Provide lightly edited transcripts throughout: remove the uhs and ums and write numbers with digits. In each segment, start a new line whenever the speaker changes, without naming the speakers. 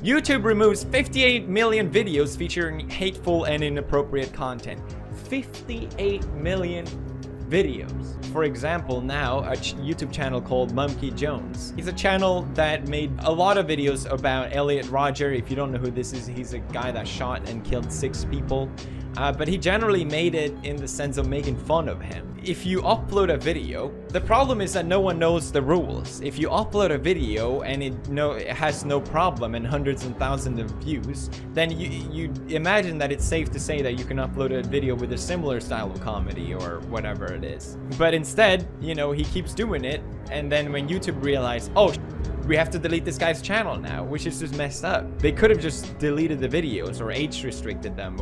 YouTube removes 58 million videos featuring hateful and inappropriate content. 58 million videos. For example, now a YouTube channel called Monkey Jones. He's a channel that made a lot of videos about Elliot Rodger. If you don't know who this is, he's a guy that shot and killed 6 people. But he generally made it in the sense of making fun of him. If you upload a video, the problem is that no one knows the rules. If you upload a video and it has no problem and hundreds and thousands of views, then you imagine that it's safe to say that you can upload a video with a similar style of comedy or whatever it is. But instead, you know, he keeps doing it, and then when YouTube realized, oh, we have to delete this guy's channel now, which is just messed up. They could have just deleted the videos or age restricted them,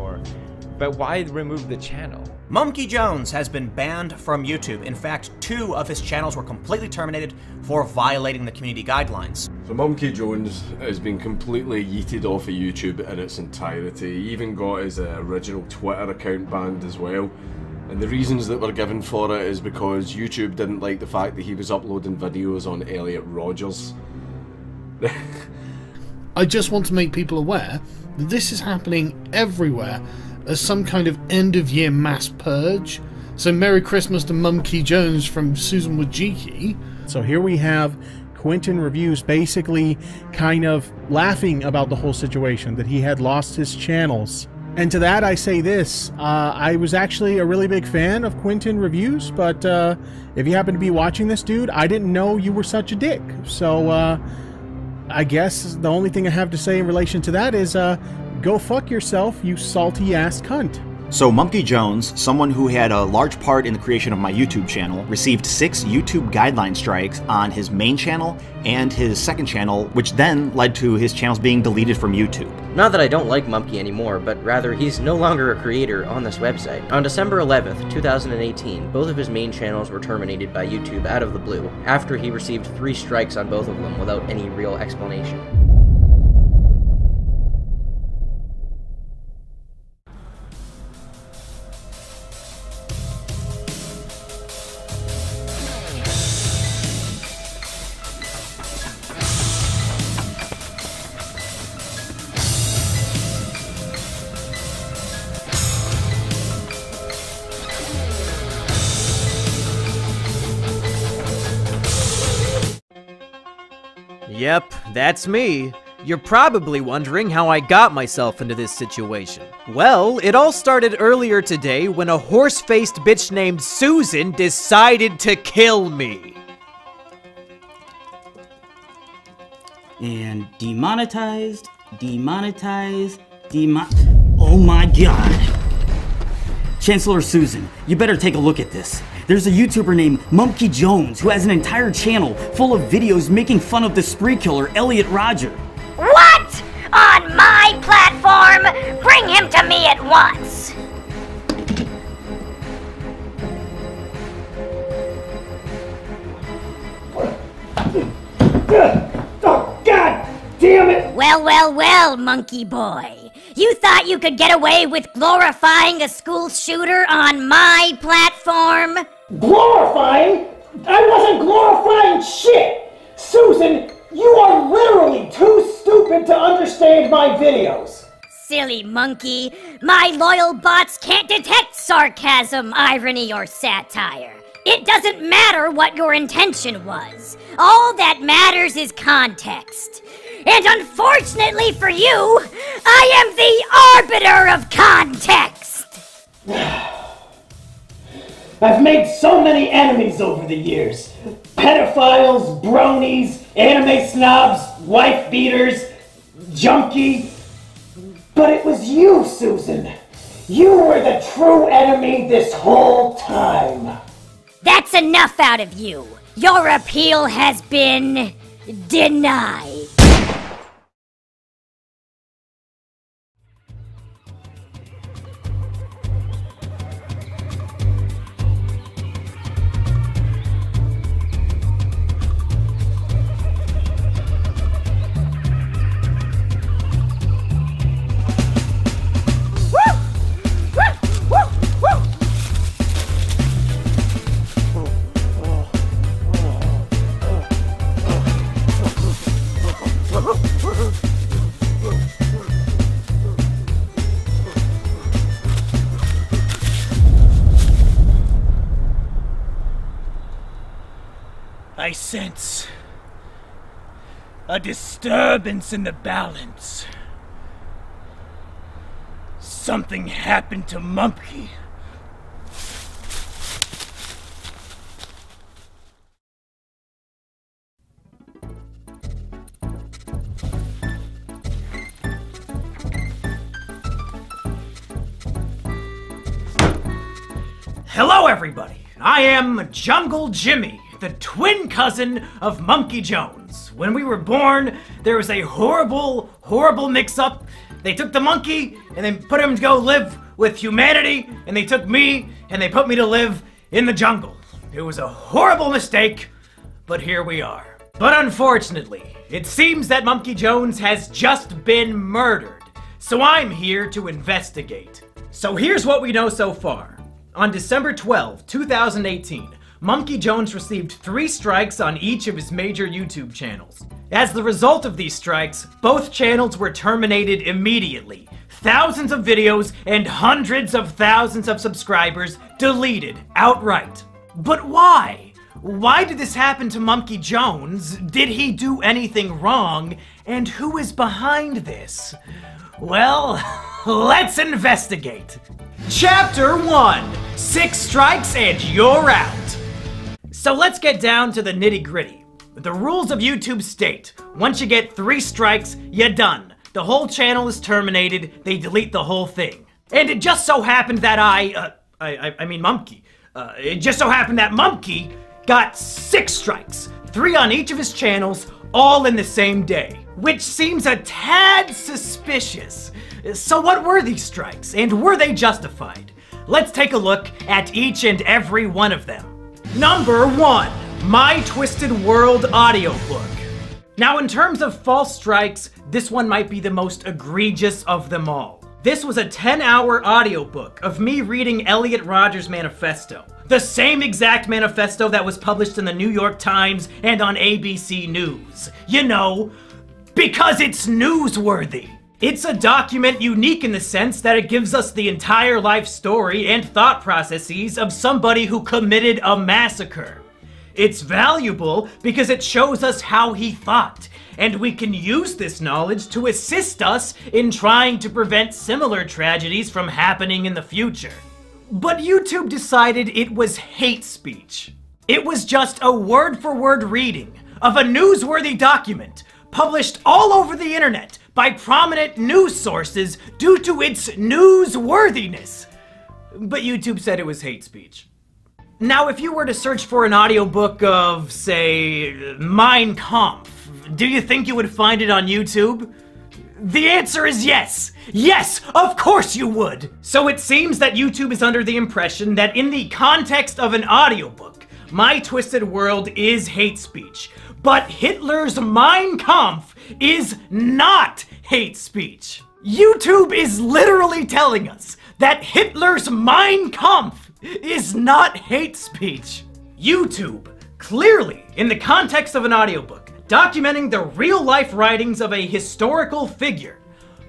but why remove the channel?
Monkey Jones has been banned from YouTube. In fact, 2 of his channels were completely terminated for violating the community guidelines.
So Monkey Jones has been completely yeeted off of YouTube in its entirety. He even got his original Twitter account banned as well. And the reasons that were given for it is because YouTube didn't like the fact that he was uploading videos on Elliot Rodger's.
I just want to make people aware that this is happening everywhere as some kind of end-of-year mass purge. So Merry Christmas to Monkey Jones from Susan Wojcicki.
So here we have Quentin Reviews basically kind of laughing about the whole situation, that he had lost his channels. And to that I say this, I was actually a really big fan of Quentin Reviews, but if you happen to be watching this, dude, I didn't know you were such a dick. So I guess the only thing I have to say in relation to that is go fuck yourself, you salty ass cunt.
So Monkey Jones, someone who had a large part in the creation of my YouTube channel, received 6 YouTube guideline strikes on his main channel and his second channel, which then led to his channels being deleted from YouTube.
Not that I don't like Monkey anymore, but rather he's no longer a creator on this website. On December 11th, 2018, both of his main channels were terminated by YouTube out of the blue, after he received 3 strikes on both of them without any real explanation.
Yep, that's me. You're probably wondering how I got myself into this situation. Well, it all started earlier today when a horse-faced bitch named Susan decided to kill me.
And demonetized, oh my god. Chancellor Susan, you better take a look at this. There's a YouTuber named Monkey Jones who has an entire channel full of videos making fun of the spree killer Elliot Rodger.
What? On my platform? Bring him to me at once!
Oh, God damn it!
Well, well, well, monkey boy. You thought you could get away with glorifying a school shooter on my platform?
Glorifying? I wasn't glorifying shit! Susan, you are literally too stupid to understand my videos.
Silly monkey. My loyal bots can't detect sarcasm, irony, or satire. It doesn't matter what your intention was. All that matters is context. And unfortunately for you, I am the arbiter of context!
I've made so many enemies over the years. Pedophiles, bronies, anime snobs, wife beaters, junkie. But it was you, Susan. You were the true enemy this whole time.
That's enough out of you. Your appeal has been denied.
I sense a disturbance in the balance. Something happened to Mumpy.
Hello, everybody. I am Jungle Jimmy, the twin cousin of Monkey Jones. When we were born, there was a horrible mix-up. They took the monkey and they put him to go live with humanity, and they took me and they put me to live in the jungle. It was a horrible mistake, but here we are. But unfortunately, it seems that Monkey Jones has just been murdered, so I'm here to investigate. So here's what we know so far. On December 12, 2018, Monkey Jones received 3 strikes on each of his major YouTube channels. As the result of these strikes, both channels were terminated immediately. Thousands of videos and hundreds of thousands of subscribers deleted outright. But why? Why did this happen to Monkey Jones? Did he do anything wrong? And who is behind this? Well, let's investigate. Chapter 1, 6 strikes and you're out. So let's get down to the nitty-gritty. The rules of YouTube state, once you get 3 strikes, you're done. The whole channel is terminated, they delete the whole thing. And it just so happened that Mumpy. It just so happened that Mumpy got 6 strikes, 3 on each of his channels, all in the same day. Which seems a tad suspicious. So what were these strikes, and were they justified? Let's take a look at each and every one of them. Number 1, My Twisted World Audiobook. Now in terms of false strikes, this one might be the most egregious of them all. This was a 10-hour audiobook of me reading Elliot Rodger's manifesto. The same exact manifesto that was published in the New York Times and on ABC News. You know, because it's newsworthy. It's a document unique in the sense that it gives us the entire life story and thought processes of somebody who committed a massacre. It's valuable because it shows us how he thought, and we can use this knowledge to assist us in trying to prevent similar tragedies from happening in the future. But YouTube decided it was hate speech. It was just a word-for-word reading of a newsworthy document published all over the internet by prominent news sources due to its newsworthiness. But YouTube said it was hate speech. Now, if you were to search for an audiobook of, say, Mein Kampf, do you think you would find it on YouTube? The answer is yes! Yes, of course you would! So it seems that YouTube is under the impression that in the context of an audiobook, My Twisted World is hate speech. But Hitler's Mein Kampf is not hate speech. YouTube is literally telling us that Hitler's Mein Kampf is not hate speech. YouTube, clearly, in the context of an audiobook, documenting the real-life writings of a historical figure,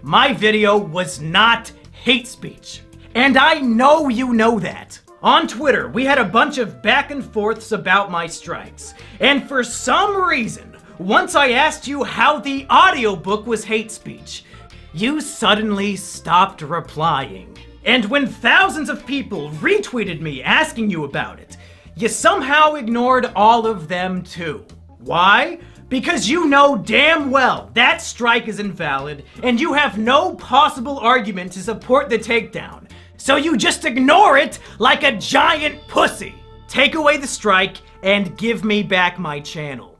my video was not hate speech. And I know you know that. On Twitter, we had a bunch of back and forths about my strikes. And for some reason, once I asked you how the audiobook was hate speech, you suddenly stopped replying. And when thousands of people retweeted me asking you about it, you somehow ignored all of them too. Why? Because you know damn well that strike is invalid, and you have no possible argument to support the takedown. So you just ignore it like a giant pussy. Take away the strike and give me back my channel.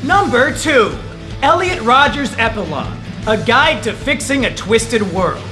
Number 2, Elliot Rodger's Epilogue, a guide to fixing a twisted world.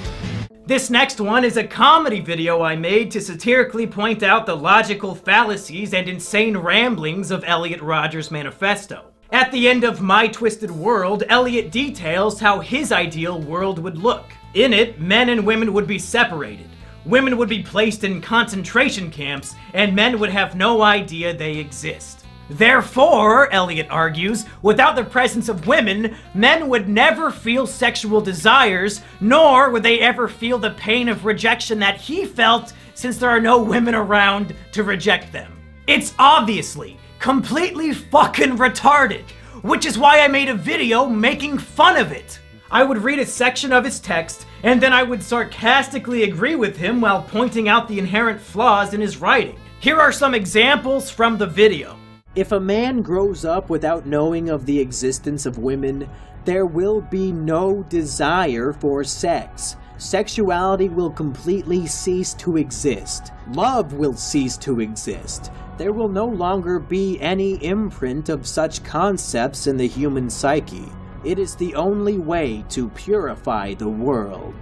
This next one is a comedy video I made to satirically point out the logical fallacies and insane ramblings of Elliot Rodger's manifesto. At the end of My Twisted World, Elliot details how his ideal world would look. In it, men and women would be separated. Women would be placed in concentration camps, and men would have no idea they exist. Therefore, Elliot argues, without the presence of women, men would never feel sexual desires, nor would they ever feel the pain of rejection that he felt since there are no women around to reject them. It's obviously completely fucking retarded, which is why I made a video making fun of it. I would read a section of his text, and then I would sarcastically agree with him while pointing out the inherent flaws in his writing. Here are some examples from the video.
If a man grows up without knowing of the existence of women, there will be no desire for sex. Sexuality will completely cease to exist. Love will cease to exist. There will no longer be any imprint of such concepts in the human psyche. It is the only way to purify the world.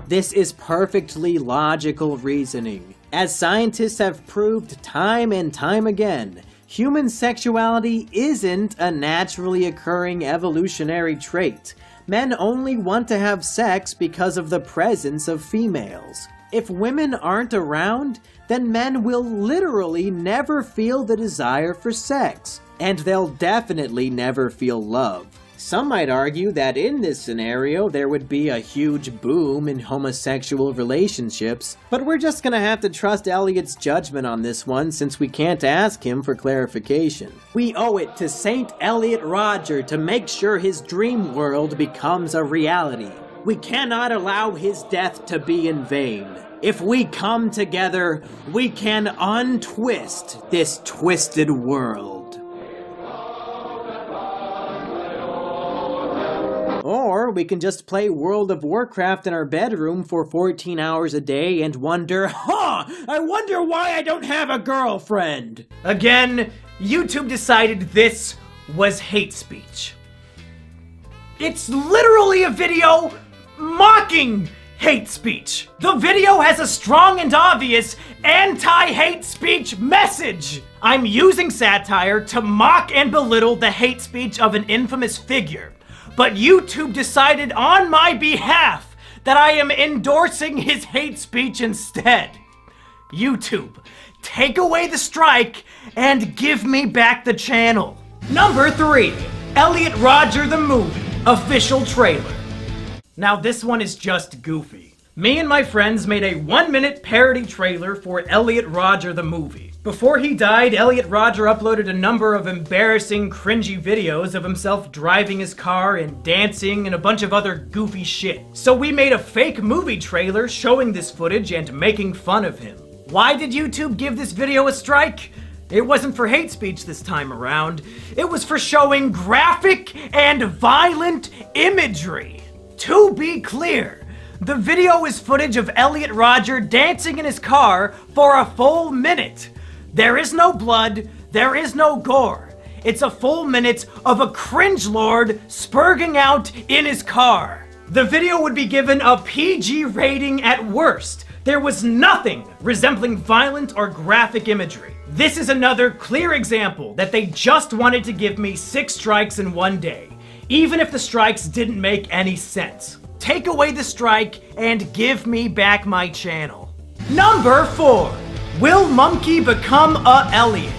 This is perfectly logical reasoning. As scientists have proved time and time again, human sexuality isn't a naturally occurring evolutionary trait. Men only want to have sex because of the presence of females. If women aren't around, then men will literally never feel the desire for sex, and they'll definitely never feel love. Some might argue that in this scenario there would be a huge boom in homosexual relationships, but we're just gonna have to trust Elliot's judgment on this one since we can't ask him for clarification. We owe it to Saint Elliot Rodger to make sure his dream world becomes a reality. We cannot allow his death to be in vain. If we come together, we can untwist this twisted world. Or we can just play World of Warcraft in our bedroom for 14 hours a day and wonder, I wonder why I don't have a girlfriend.
Again, YouTube decided this was hate speech. It's literally a video mocking hate speech. The video has a strong and obvious anti-hate speech message. I'm using satire to mock and belittle the hate speech of an infamous figure. But YouTube decided on my behalf that I am endorsing his hate speech instead. YouTube, take away the strike and give me back the channel. Number 3, Elliot Rodger the Movie, official trailer. Now this one is just goofy. Me and my friends made a 1-minute parody trailer for Elliot Rodger the Movie. Before he died, Elliot Rodger uploaded a number of embarrassing, cringy videos of himself driving his car and dancing and a bunch of other goofy shit. So we made a fake movie trailer showing this footage and making fun of him. Why did YouTube give this video a strike? It wasn't for hate speech this time around. It was for showing graphic and violent imagery. To be clear, the video is footage of Elliot Rodger dancing in his car for a full minute. There is no blood, there is no gore. It's a full minute of a cringelord spurging out in his car. The video would be given a PG rating at worst. There was nothing resembling violent or graphic imagery. This is another clear example that they just wanted to give me 6 strikes in one day, even if the strikes didn't make any sense. Take away the strike and give me back my channel. Number 4. Will Monkey become a Elliot?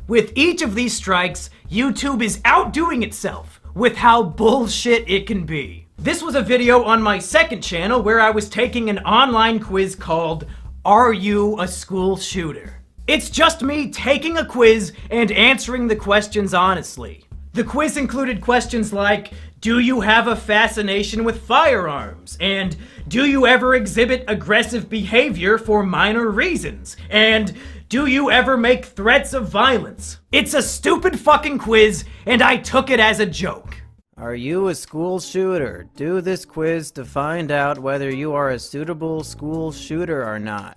With each of these strikes, YouTube is outdoing itself with how bullshit it can be. This was a video on my second channel where I was taking an online quiz called Are You a School Shooter? It's just me taking a quiz and answering the questions honestly. The quiz included questions like, do you have a fascination with firearms? And do you ever exhibit aggressive behavior for minor reasons? And do you ever make threats of violence? It's a stupid fucking quiz, and I took it as a joke.
Are you a school shooter? Do this quiz to find out whether you are a suitable school shooter or not.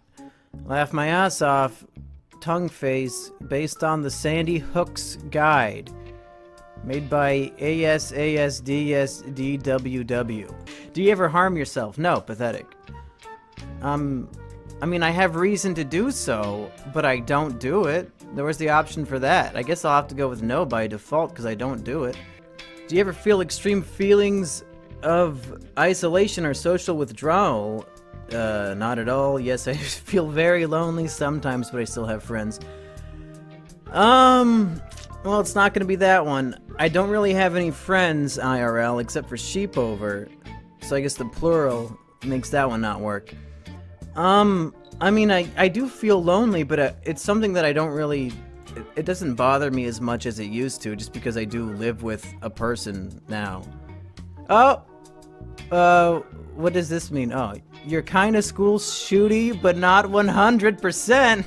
Laugh my ass off, tongue face, based on the Sandy Hook's guide. Made by ASASDSDWW. Do you ever harm yourself? No, pathetic. I mean, I have reason to do so, but I don't do it. There was the option for that. I guess I'll have to go with no by default because I don't do it. Do you ever feel extreme feelings of isolation or social withdrawal? Not at all. Yes, I feel very lonely sometimes, but I still have friends. Well, it's not gonna be that one. I don't really have any friends IRL except for Sheepover, so I guess the plural makes that one not work. I mean, I do feel lonely, but it's something that I don't really it doesn't bother me as much as it used to, just because I do live with a person now. Oh! What does this mean? Oh, you're kinda school shooty, but not 100%.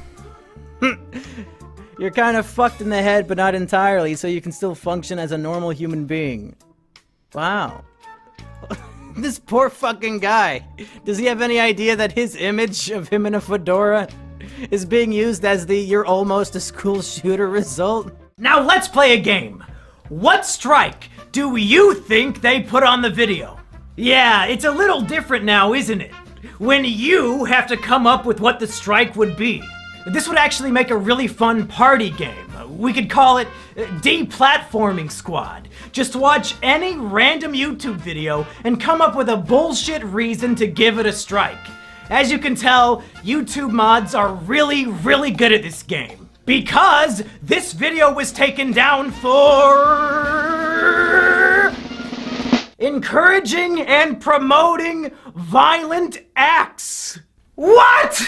You're kinda fucked in the head, but not entirely, so you can still function as a normal human being. Wow. This poor fucking guy. Does he have any idea that his image of him in a fedora is being used as the "you're almost a school shooter" result?
Now let's play a game. What strike do you think they put on the video? Yeah, it's a little different now, isn't it? When you have to come up with what the strike would be. This would actually make a really fun party game. We could call it Deplatforming Squad. Just watch any random YouTube video and come up with a bullshit reason to give it a strike. As you can tell, YouTube mods are really, really good at this game. Because this video was taken down for encouraging and promoting violent acts. What?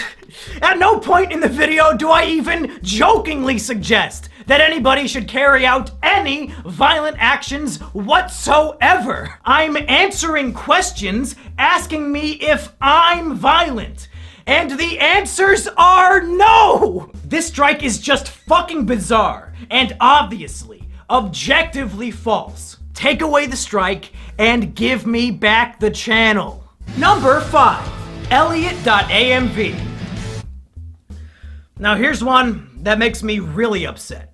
At no point in the video do I even jokingly suggest that anybody should carry out any violent actions whatsoever. I'm answering questions asking me if I'm violent. And the answers are no! This strike is just fucking bizarre and obviously, objectively false. Take away the strike and give me back the channel. Number 5. Elliot.amv. Now here's one that makes me really upset.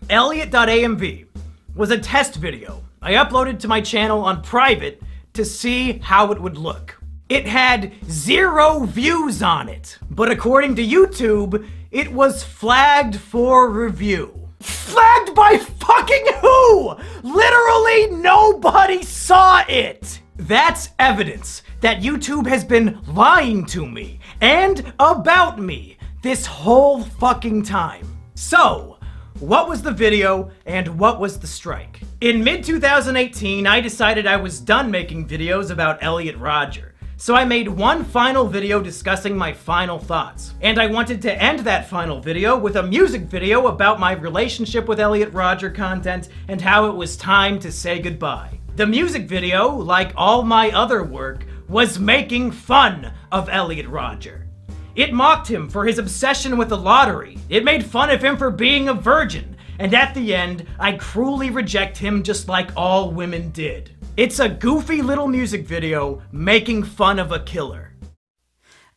Elliot.amv was a test video I uploaded to my channel on private to see how it would look. It had 0 views on it, but according to YouTube, it was flagged for review. Flagged by fucking who? Literally nobody saw it! That's evidence that YouTube has been lying to me and about me this whole fucking time. So, what was the video and what was the strike? In mid-2018, I decided I was done making videos about Elliot Rodger. So I made one final video discussing my final thoughts. And I wanted to end that final video with a music video about my relationship with Elliot Rodger content and how it was time to say goodbye. The music video, like all my other work, was making fun of Elliot Rodger. It mocked him for his obsession with the lottery. It made fun of him for being a virgin. And at the end, I cruelly reject him just like all women did. It's a goofy little music video making fun of a killer.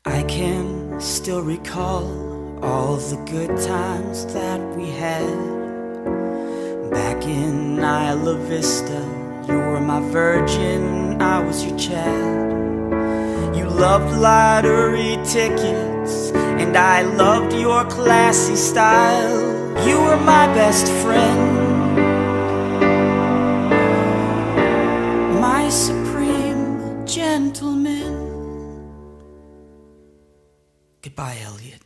I can still recall all the good times that we had. Back in Isla Vista, you were my virgin, I was your Chad. You loved lottery tickets, and I loved your classy style. You were my best friend, my supreme gentleman. Goodbye, Elliot.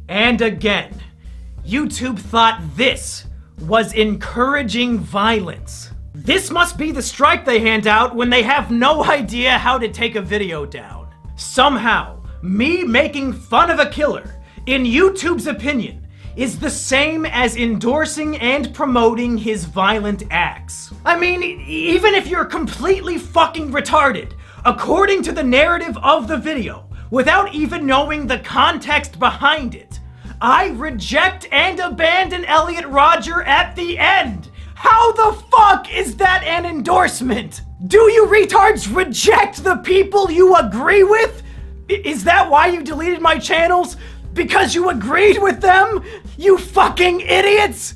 And again, YouTube thought this was encouraging violence. This must be the strike they hand out when they have no idea how to take a video down. Somehow, me making fun of a killer, in YouTube's opinion, is the same as endorsing and promoting his violent acts. I mean, even if you're completely fucking retarded, according to the narrative of the video, without even knowing the context behind it, I reject and abandon Elliot Rodger at the end. How the fuck is that an endorsement? Do you retards reject the people you agree with? Is that why you deleted my channels? Because you agreed with them? You fucking idiots!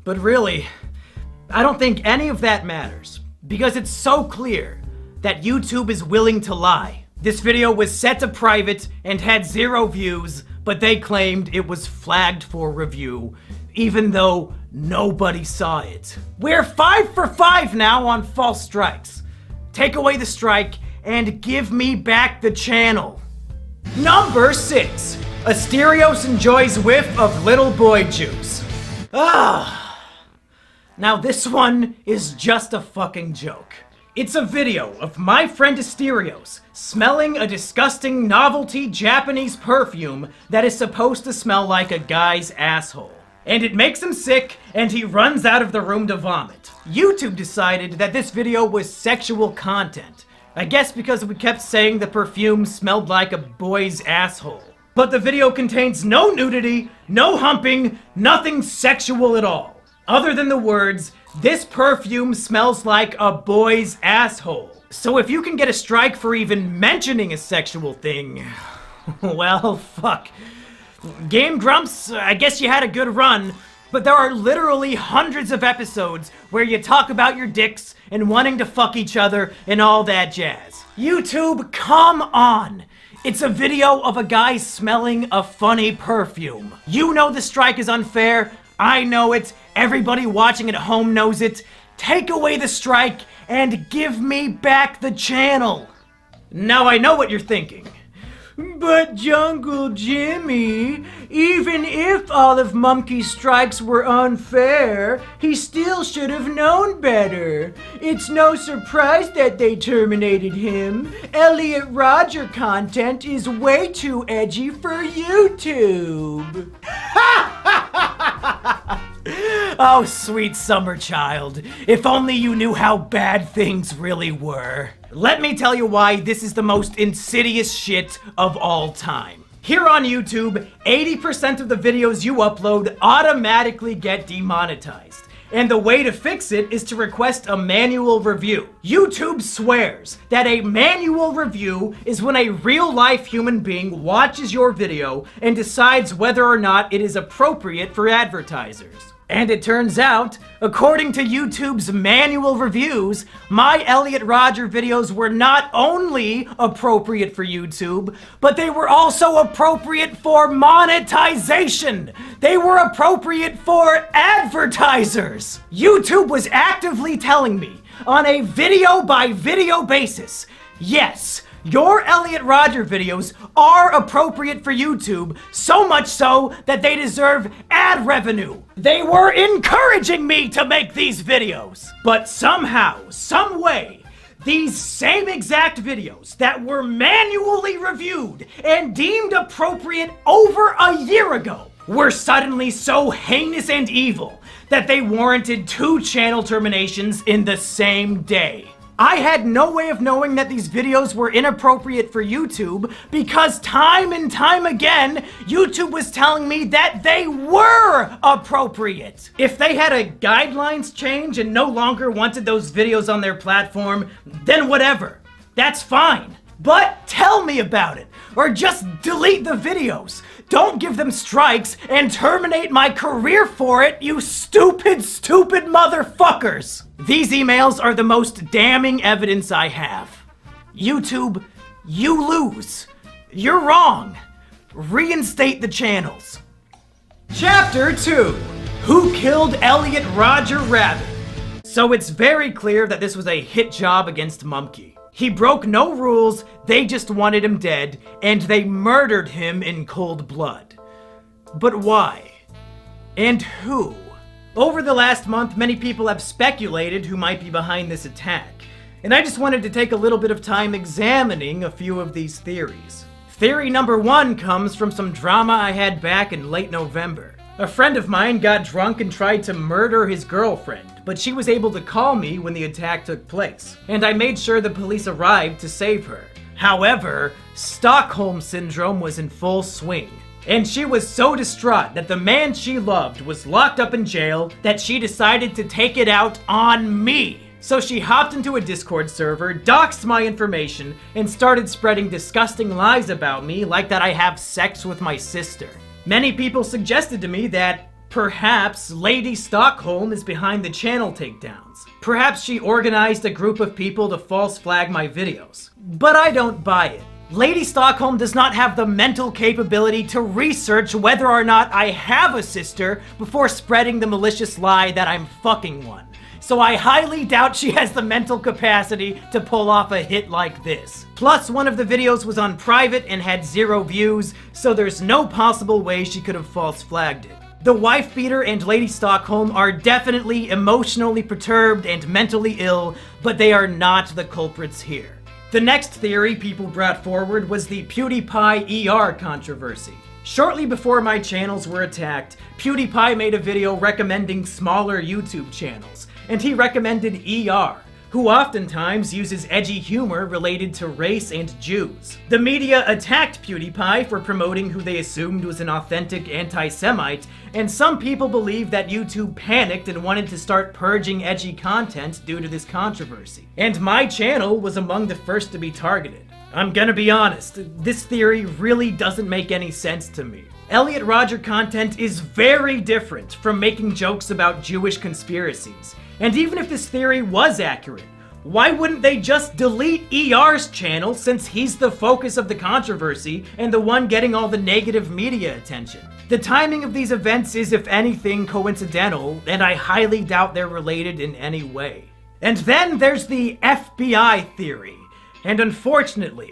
But really, I don't think any of that matters, because it's so clear that YouTube is willing to lie. This video was set to private and had 0 views, but they claimed it was flagged for review, even though nobody saw it. We're 5 for 5 now on false strikes. Take away the strike and give me back the channel. Number 6. Asterios enjoys whiff of little boy juice. Now this one is just a fucking joke. It's a video of my friend Asterios smelling a disgusting novelty Japanese perfume that is supposed to smell like a guy's asshole. And it makes him sick, and he runs out of the room to vomit. YouTube decided that this video was sexual content. I guess because we kept saying the perfume smelled like a boy's asshole. But the video contains no nudity, no humping, nothing sexual at all. Other than the words, "This perfume smells like a boy's asshole." So if you can get a strike for even mentioning a sexual thing, well, fuck. Game Grumps, I guess you had a good run, but there are literally hundreds of episodes where you talk about your dicks and wanting to fuck each other and all that jazz. YouTube, come on! It's a video of a guy smelling a funny perfume. You know the strike is unfair. I know it. Everybody watching at home knows it. Take away the strike and give me back the channel. Now I know what you're thinking. But Jungle Jimmy, even if all of Mumkey's strikes were unfair, he still should have known better. It's no surprise that they terminated him. Elliot Rodger content is way too edgy for YouTube. Oh, sweet summer child. If only you knew how bad things really were. Let me tell you why this is the most insidious shit of all time. Here on YouTube, 80% of the videos you upload automatically get demonetized. And the way to fix it is to request a manual review. YouTube swears that a manual review is when a real-life human being watches your video and decides whether or not it is appropriate for advertisers. And it turns out, according to YouTube's manual reviews, my Elliot Rodger videos were not only appropriate for YouTube, but they were also appropriate for monetization. They were appropriate for advertisers. YouTube was actively telling me on a video-by-video basis, yes, your Elliot Rodger videos are appropriate for YouTube, so much so that they deserve ad revenue. They were encouraging me to make these videos. But somehow, some way, these same exact videos that were manually reviewed and deemed appropriate over a year ago were suddenly so heinous and evil that they warranted 2 channel terminations in the same day. I had no way of knowing that these videos were inappropriate for YouTube because time and time again, YouTube was telling me that they were appropriate. If they had a guidelines change and no longer wanted those videos on their platform, then whatever. That's fine. But tell me about it, or just delete the videos. Don't give them strikes and terminate my career for it, you stupid, stupid motherfuckers! These emails are the most damning evidence I have. YouTube, you lose. You're wrong. Reinstate the channels. Chapter 2. Who Killed Elliot Rodger Rabbit? So it's very clear that this was a hit job against Mumkey. He broke no rules, they just wanted him dead, and they murdered him in cold blood. But why? And who? Over the last month, many people have speculated who might be behind this attack, and I just wanted to take a little bit of time examining a few of these theories. Theory number 1 comes from some drama I had back in late November. A friend of mine got drunk and tried to murder his girlfriend, but she was able to call me when the attack took place, and I made sure the police arrived to save her. However, Stockholm Syndrome was in full swing, and she was so distraught that the man she loved was locked up in jail that she decided to take it out on me. So she hopped into a Discord server, doxed my information, and started spreading disgusting lies about me, like that I have sex with my sister. Many people suggested to me that perhaps Lady Stockholm is behind the channel takedowns. Perhaps she organized a group of people to false flag my videos. But I don't buy it. Lady Stockholm does not have the mental capability to research whether or not I have a sister before spreading the malicious lie that I'm fucking one. So I highly doubt she has the mental capacity to pull off a hit like this. Plus, one of the videos was on private and had 0 views, so there's no possible way she could have false flagged it. The wife beater and Lady Stockholm are definitely emotionally perturbed and mentally ill, but they are not the culprits here. The next theory people brought forward was the PewDiePie ER controversy. Shortly before my channels were attacked, PewDiePie made a video recommending smaller YouTube channels, and he recommended ER, who oftentimes uses edgy humor related to race and Jews. The media attacked PewDiePie for promoting who they assumed was an authentic anti-Semite, and some people believe that YouTube panicked and wanted to start purging edgy content due to this controversy. And my channel was among the first to be targeted. I'm gonna be honest, this theory really doesn't make any sense to me. Elliot Rodger content is very different from making jokes about Jewish conspiracies. And even if this theory was accurate, why wouldn't they just delete ER's channel since he's the focus of the controversy and the one getting all the negative media attention? The timing of these events is, if anything, coincidental, and I highly doubt they're related in any way. And then there's the FBI theory, and unfortunately,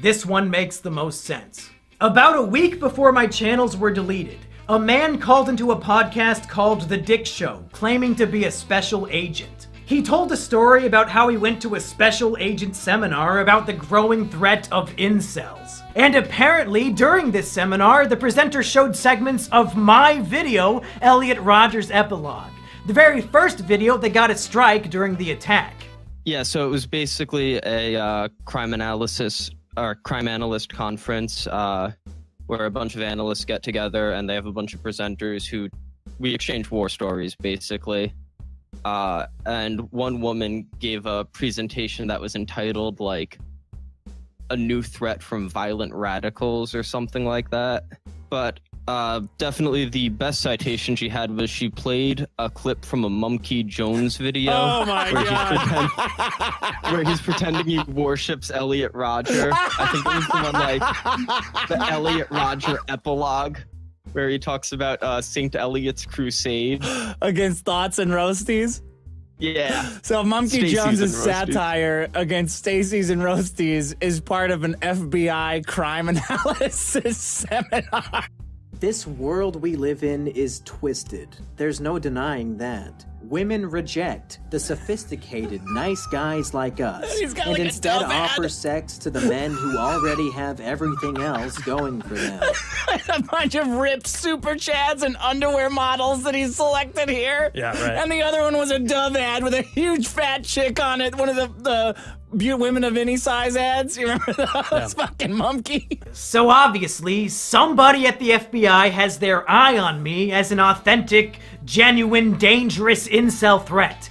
this one makes the most sense. About a week before my channels were deleted, a man called into a podcast called The Dick Show, claiming to be a special agent. He told a story about how he went to a special agent seminar about the growing threat of incels. And apparently, during this seminar, the presenter showed segments of my video, Elliot Rodger's Epilogue, the very first video that got a strike during the attack.
Yeah, so it was basically a crime analyst conference where a bunch of analysts get together and they have a bunch of presenters who we exchange war stories, basically. And one woman gave a presentation that was entitled, like, A New Threat from Violent Radicals or something like that. But definitely the best citation she had was she played a clip from a Mumkey Jones video.
Oh my God.
Where he's pretending he worships Elliot Rodger. I think it was the one, like, the Elliot Rodger Epilogue, where he talks about St. Elliot's crusade.
Against thoughts and roasties?
Yeah.
So Mumkey
Stacey's
Jones's
and roasties.
satire against Stacey's and Roasties is part of an FBI crime analysis seminar.
This world we live in is twisted. There's no denying that. Women reject the sophisticated, nice guys like us, and
like
instead offer sex to the men who already have everything else going for them.
A bunch of ripped super chads and underwear models that he's selected here.
Yeah, right.
And the other one was a Dove ad with a huge fat chick on it. One of the women of any size ads. You remember those?
Yeah.
Fucking Mumkey.
So obviously, somebody at the FBI has their eye on me as an authentic, genuine, dangerous incel threat.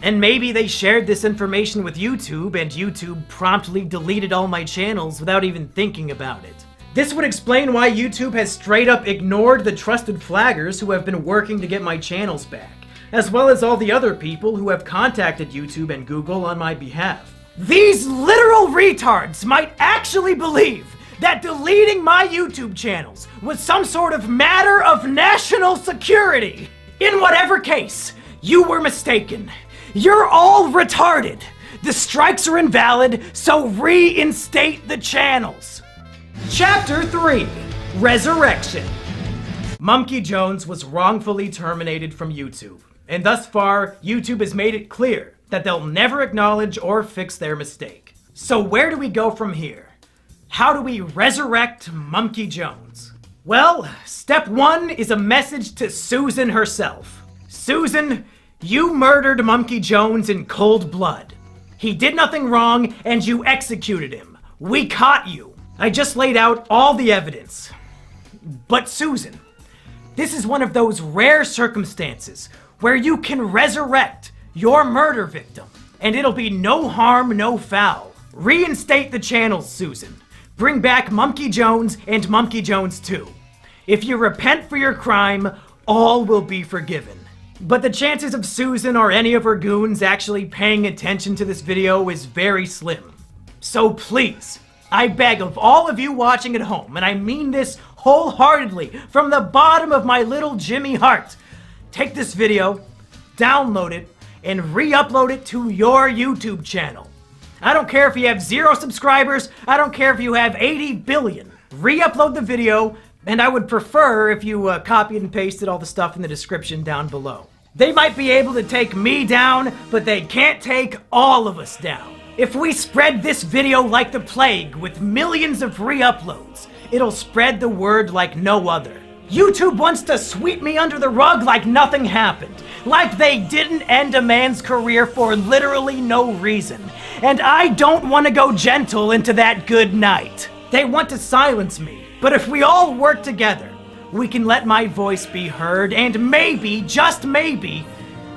And maybe they shared this information with YouTube, and YouTube promptly deleted all my channels without even thinking about it. This would explain why YouTube has straight up ignored the trusted flaggers who have been working to get my channels back, as well as all the other people who have contacted YouTube and Google on my behalf. These literal retards might actually believe that deleting my YouTube channels was some sort of matter of national security. In whatever case, you were mistaken. You're all retarded. The strikes are invalid, so reinstate the channels. Chapter 3, Resurrection. Mumkey Jones was wrongfully terminated from YouTube, and thus far, YouTube has made it clear that they'll never acknowledge or fix their mistake. So where do we go from here? How do we resurrect Mumkey Jones? Well, step 1 is a message to Susan herself. Susan, you murdered Mumkey Jones in cold blood. He did nothing wrong and you executed him. We caught you. I just laid out all the evidence. But Susan, this is one of those rare circumstances where you can resurrect your murder victim, and it'll be no harm, no foul. Reinstate the channels, Susan. Bring back Mumkey Jones and Mumkey Jones 2. If you repent for your crime, all will be forgiven. But the chances of Susan or any of her goons actually paying attention to this video is very slim. So please, I beg of all of you watching at home, and I mean this wholeheartedly from the bottom of my little Jimmy heart, take this video, download it, and re-upload it to your YouTube channel. I don't care if you have 0 subscribers, I don't care if you have 80 billion. Re-upload the video, And I would prefer if you copied and pasted all the stuff in the description down below. They might be able to take me down, but they can't take all of us down. If we spread this video like the plague with millions of re-uploads, it'll spread the word like no other. YouTube wants to sweep me under the rug like nothing happened, like they didn't end a man's career for literally no reason. And I don't want to go gentle into that good night. They want to silence me, but if we all work together, we can let my voice be heard, and maybe, just maybe,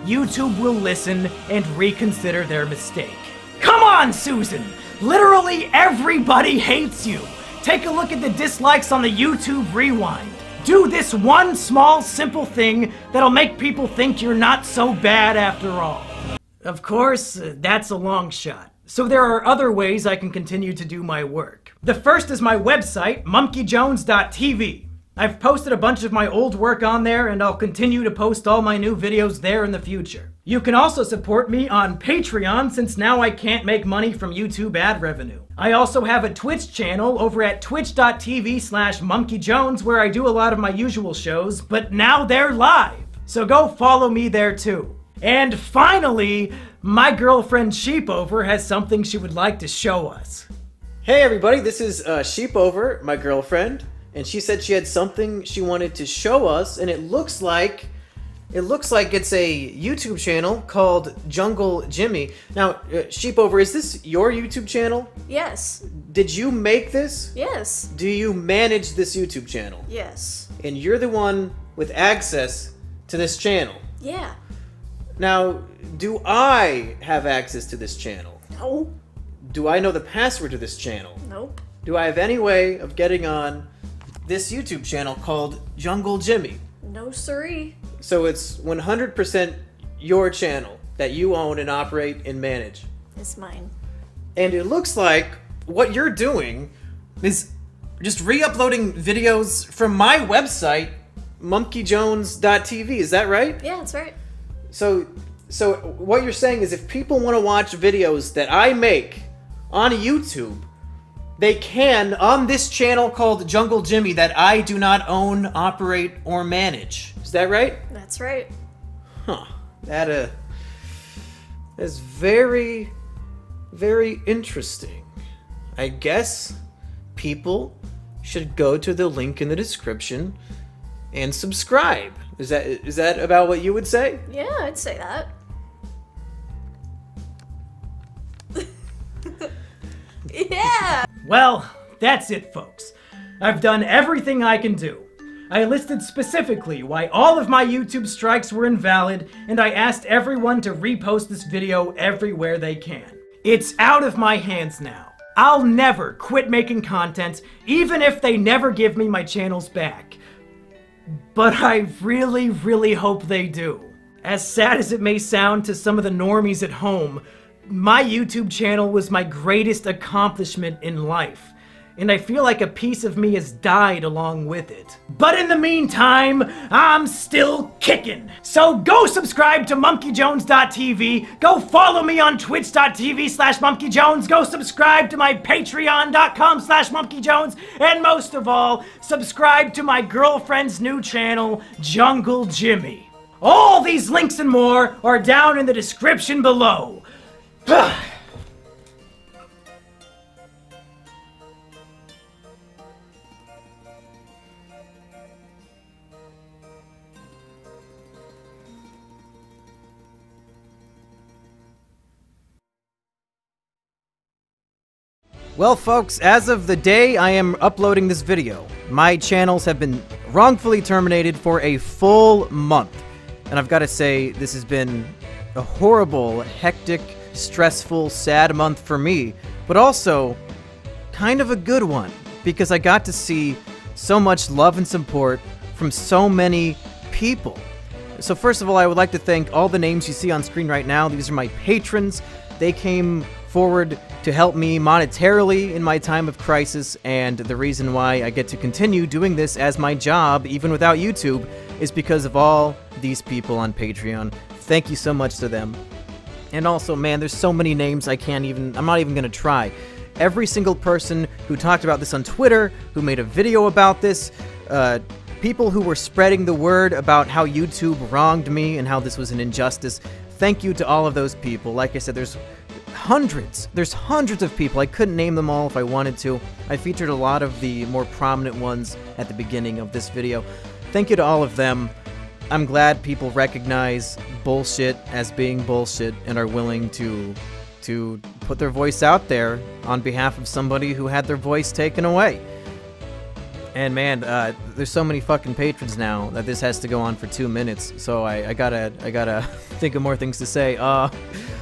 YouTube will listen and reconsider their mistake. Come on, Susan! Literally everybody hates you! Take a look at the dislikes on the YouTube Rewind. Do this one small, simple thing that'll make people think you're not so bad after all. Of course, that's a long shot. So there are other ways I can continue to do my work. The first is my website, monkeyjones.tv. I've posted a bunch of my old work on there, and I'll continue to post all my new videos there in the future. You can also support me on Patreon, since now I can't make money from YouTube ad revenue. I also have a Twitch channel over at twitch.tv/monkeyjones where I do a lot of my usual shows, but now they're live. So go follow me there too. And finally, my girlfriend Sheepover has something she would like to show us.
Hey everybody, this is Sheepover, my girlfriend, and she said she had something she wanted to show us, and it looks like it's a YouTube channel called Jungle Jimmy. Now, Sheepover, is this your YouTube channel?
Yes.
Did you make this?
Yes.
Do you manage this YouTube channel?
Yes.
And you're the one with access to this channel?
Yeah.
Now, do I have access to this channel?
No.
Do I know the password to this channel?
Nope.
Do I have any way of getting on this YouTube channel called Jungle Jimmy?
No siree.
So it's 100% your channel that you own and operate and manage.
It's mine.
And it looks like what you're doing is just re-uploading videos from my website, monkeyjones.tv. Is that right?
Yeah, that's right.
So what you're saying is if people want to watch videos that I make on YouTube, they can on this channel called Jungle Jimmy that I do not own, operate, or manage. Is that right?
That's right.
Huh. That is very, very interesting. I guess people should go to the link in the description and subscribe. Is that about what you would say?
Yeah, I'd say that. Yeah!
Well, that's it, folks. I've done everything I can do. I listed specifically why all of my YouTube strikes were invalid, and I asked everyone to repost this video everywhere they can. It's out of my hands now. I'll never quit making content, even if they never give me my channels back. But I really, really hope they do. As sad as it may sound to some of the normies at home, my YouTube channel was my greatest accomplishment in life, and I feel like a piece of me has died along with it. But in the meantime, I'm still kicking. So go subscribe to monkeyjones.tv, go follow me on twitch.tv/monkeyjones, go subscribe to my patreon.com/monkeyjones, and most of all, subscribe to my girlfriend's new channel, Jungle Jimmy. All these links and more are down in the description below.
Well, folks, as of the day I am uploading this video, my channels have been wrongfully terminated for a full month. And I've got to say, this has been a horrible, hectic, stressful, sad month for me, but also kind of a good one, because I got to see so much love and support from so many people. So first of all, I would like to thank all the names you see on screen right now. These are my patrons. They came forward to help me monetarily in my time of crisis, and the reason why I get to continue doing this as my job, even without YouTube, is because of all these people on Patreon. Thank you so much to them. And also, man, there's so many names I'm not even gonna try. Every single person who talked about this on Twitter, who made a video about this, people who were spreading the word about how YouTube wronged me and how this was an injustice. Thank you to all of those people. Like I said, there's hundreds of people. I couldn't name them all if I wanted to. I featured a lot of the more prominent ones at the beginning of this video. Thank you to all of them. I'm glad people recognize bullshit as being bullshit and are willing to put their voice out there on behalf of somebody who had their voice taken away. And man, there's so many fucking patrons now that this has to go on for 2 minutes, so I gotta think of more things to say.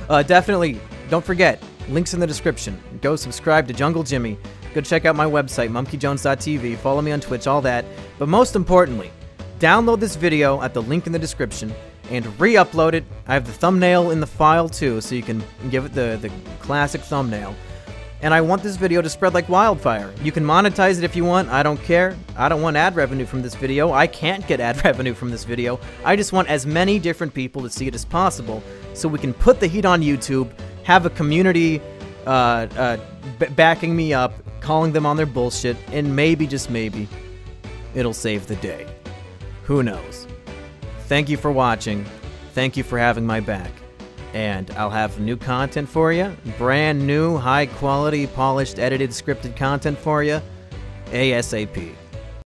Definitely, don't forget, links in the description. Go subscribe to Jungle Jimmy. Go check out my website, monkeyjones.tv. Follow me on Twitch, all that. But most importantly, download this video at the link in the description and re-upload it. I have the thumbnail in the file too, so you can give it the classic thumbnail. And I want this video to spread like wildfire. You can monetize it if you want. I don't care. I don't want ad revenue from this video. I can't get ad revenue from this video. I just want as many different people to see it as possible so we can put the heat on YouTube, have a community backing me up, calling them on their bullshit, and maybe, just maybe, it'll save the day. Who knows? Thank you for watching. Thank you for having my back. And I'll have new content for you. Brand new, high quality, polished, edited, scripted content for you. ASAP.